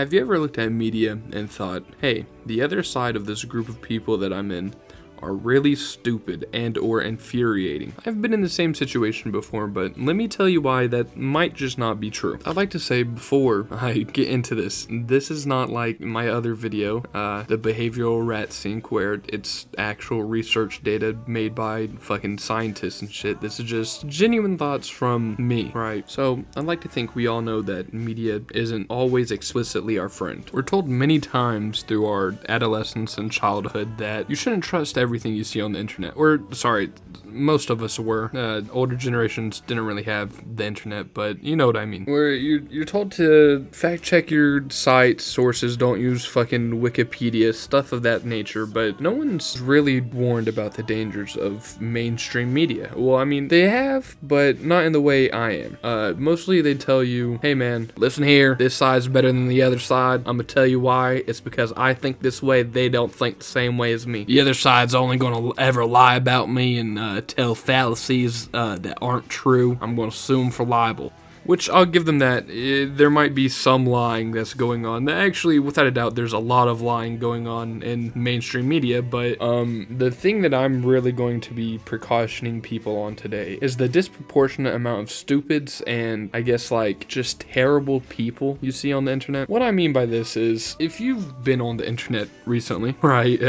Have you ever looked at media and thought, hey, the other side of this group of people that I'm in are really stupid and or infuriating? I've been in the same situation before, but let me tell you why that might just not be true. I'd like to say before I get into this is not like my other video, the behavioral rat sink, where it's actual research data made by fucking scientists and shit. This is just genuine thoughts from me, right? So I'd like to think we all know that media isn't always explicitly our friend. We're told many times through our adolescence and childhood that you shouldn't trust everything you see on the internet. Or, sorry, most of us were. Older generations didn't really have the internet, but you know what I mean. Where you're told to fact check your site sources, don't use fucking Wikipedia, stuff of that nature, but no one's really warned about the dangers of mainstream media. Well, I mean, they have, but not in the way I am. Mostly they tell you, hey man, listen here, this side's better than the other side. I'm gonna tell you why. It's because I think this way, they don't think the same way as me. The other side's only gonna ever lie about me and tell fallacies that aren't true. I'm gonna sue them for libel. Which, I'll give them that. There might be some lying that's going on. Actually, without a doubt, there's a lot of lying going on in mainstream media, but the thing that I'm really going to be precautioning people on today is the disproportionate amount of stupids and, I guess, like, just terrible people you see on the internet. What I mean by this is, if you've been on the internet recently, right,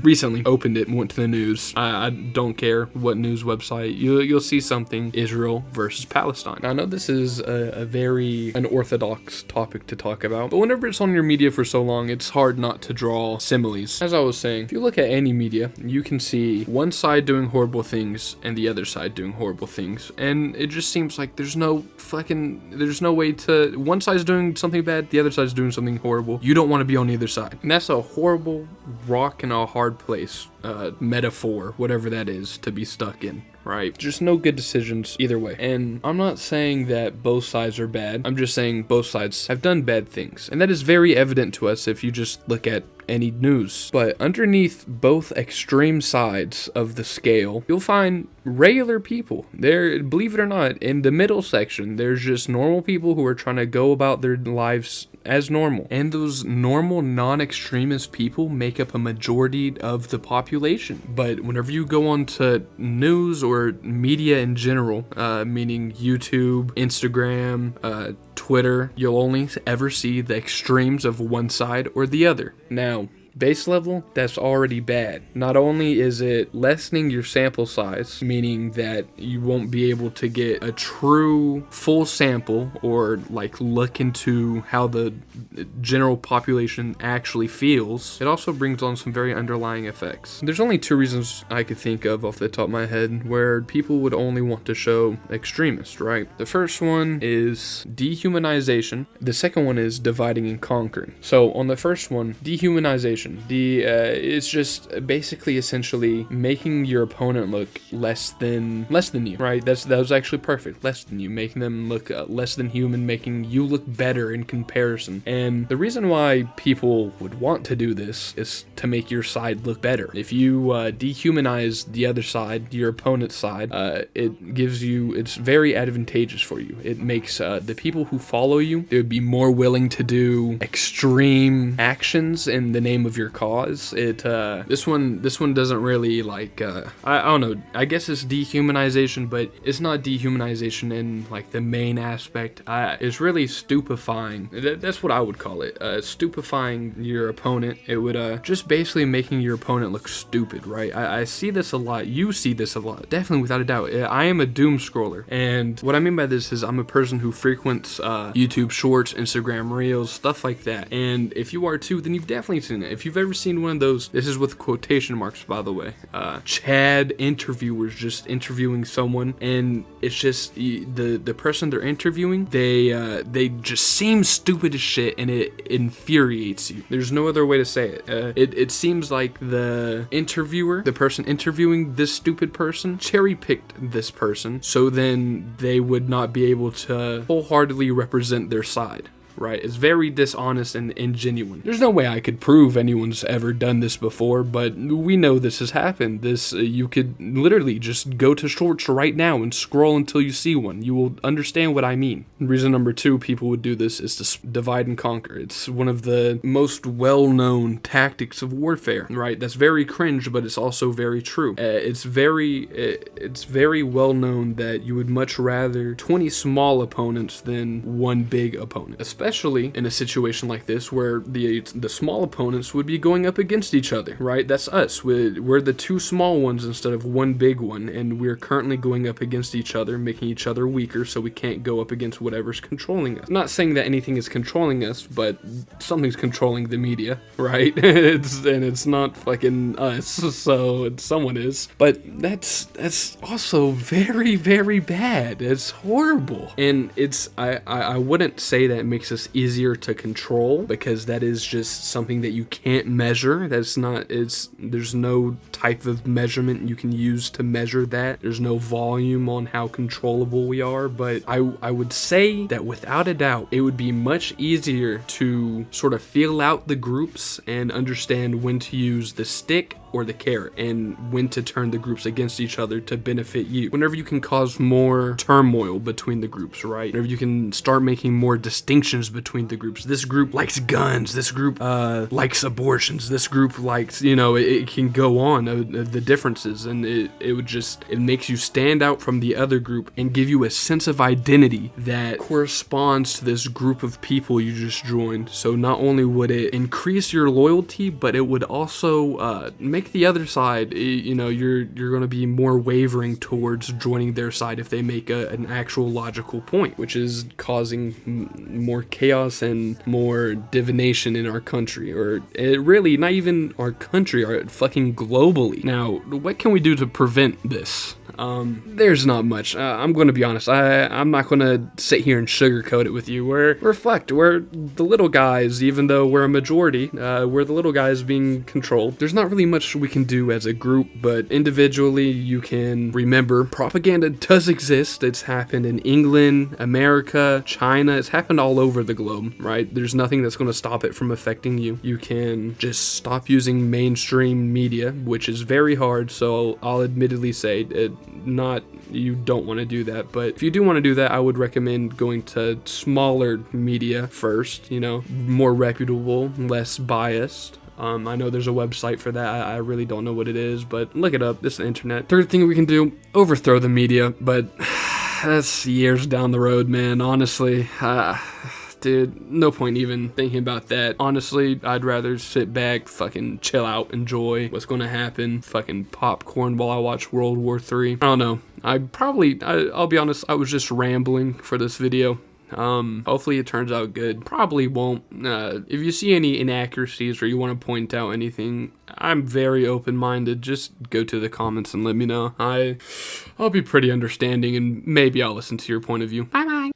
recently opened it and went to the news, I don't care what news website, you'll see something, Israel versus Palestine. I know this is a very unorthodox topic to talk about, but whenever it's on your media for so long, it's hard not to draw similes. As I was saying, if you look at any media, you can see one side doing horrible things and the other side doing horrible things, and it just seems like there's no way to, one side's doing something bad, the other side's doing something horrible. You don't want to be on either side, and that's a horrible rock and a hard place, metaphor, whatever that is, to be stuck in. Right? Just no good decisions either way. And I'm not saying that both sides are bad. I'm just saying both sides have done bad things. And that is very evident to us if you just look at any news. But underneath both extreme sides of the scale, you'll find regular people. There, believe it or not, in the middle section, there's just normal people who are trying to go about their lives as normal. And those normal, non-extremist people make up a majority of the population. But whenever you go on to news or media in general, meaning YouTube, Instagram, Twitter, you'll only ever see the extremes of one side or the other. Now, base level, that's already bad. Not only is it lessening your sample size, meaning that you won't be able to get a true full sample or like look into how the general population actually feels, it also brings on some very underlying effects. There's only two reasons I could think of off the top of my head where people would only want to show extremists, right? The first one is dehumanization. The second one is dividing and conquering. So on the first one, dehumanization, it's just basically essentially making your opponent look less than you, right? That was actually perfect. Less than you, making them look less than human, making you look better in comparison. And the reason why people would want to do this is to make your side look better. If you dehumanize the other side, your opponent's side, it's very advantageous for you. It makes the people who follow you, they would be more willing to do extreme actions in the name of your cause. This one doesn't really like I don't know, I guess it's dehumanization, but it's not dehumanization in like the main aspect. It's really stupefying. That's what I would call it. Stupefying your opponent. It would just basically making your opponent look stupid, right? I see this a lot. You see this a lot. Definitely, without a doubt. I am a doom scroller, and what I mean by this is I'm a person who frequents YouTube Shorts, Instagram Reels, stuff like that. And if you are too, then you've definitely seen it. If you've ever seen one of those, this is with quotation marks, by the way, Chad interviewers just interviewing someone, and it's just the person they're interviewing, they just seem stupid as shit, and it infuriates you. There's no other way to say it. It seems like the interviewer, the person interviewing this stupid person, cherry-picked this person, so then they would not be able to wholeheartedly represent their side. right? It's very dishonest and ingenuine. There's no way I could prove anyone's ever done this before, but we know this has happened. You could literally just go to shorts right now and scroll until you see one. You will understand what I mean. Reason number 2 people would do this is to divide and conquer. It's one of the most well-known tactics of warfare, right? That's very cringe, but it's also very true. It's very well known that you would much rather 20 small opponents than one big opponent, especially in a situation like this where the small opponents would be going up against each other, right? That's us. We're the 2 small ones instead of one big one, and we're currently going up against each other, making each other weaker, so we can't go up against whatever's controlling us. I'm not saying that anything is controlling us, but something's controlling the media, right? It's not fucking us, so someone is. But that's also very, very bad. It's horrible. And I wouldn't say that it makes us easier to control, because that is just something that you can't measure. There's no type of measurement you can use to measure that. There's no volume on how controllable we are, but I would say that without a doubt, it would be much easier to sort of feel out the groups and understand when to use the stick or the carrot, and when to turn the groups against each other to benefit you. Whenever you can cause more turmoil between the groups, right? Whenever you can start making more distinctions between the groups. This group likes guns, this group likes abortions, this group likes, it can go on, the differences, and it makes you stand out from the other group and give you a sense of identity that corresponds to this group of people you just joined. So not only would it increase your loyalty, but it would also make the other side, you're going to be more wavering towards joining their side if they make an actual logical point, which is causing more chaos and more divination in our country, or really not even our country, our fucking globally. Now, what can we do to prevent this? There's not much. I'm going to be honest. I'm not going to sit here and sugarcoat it with you. We're fucked. We're the little guys, even though we're a majority. We're the little guys being controlled. There's not really much we can do as a group, but individually, you can remember propaganda does exist. It's happened in England, America, China. It's happened all over the globe, right? There's nothing that's going to stop it from affecting you. You can just stop using mainstream media, which is very hard. So I'll admittedly say you don't want to do that, but if you do want to do that, I would recommend going to smaller media first, more reputable, less biased. I know there's a website for that. I really don't know what it is, but look it up. It's the internet. Third thing we can do, overthrow the media, but that's years down the road, man, honestly. Dude, no point even thinking about that. Honestly, I'd rather sit back, fucking chill out, enjoy what's gonna happen, fucking popcorn while I watch World War III. I don't know. I'll be honest, I was just rambling for this video. Hopefully it turns out good. Probably won't. If you see any inaccuracies or you want to point out anything, I'm very open-minded. Just go to the comments and let me know. I'll be pretty understanding, and maybe I'll listen to your point of view. Bye.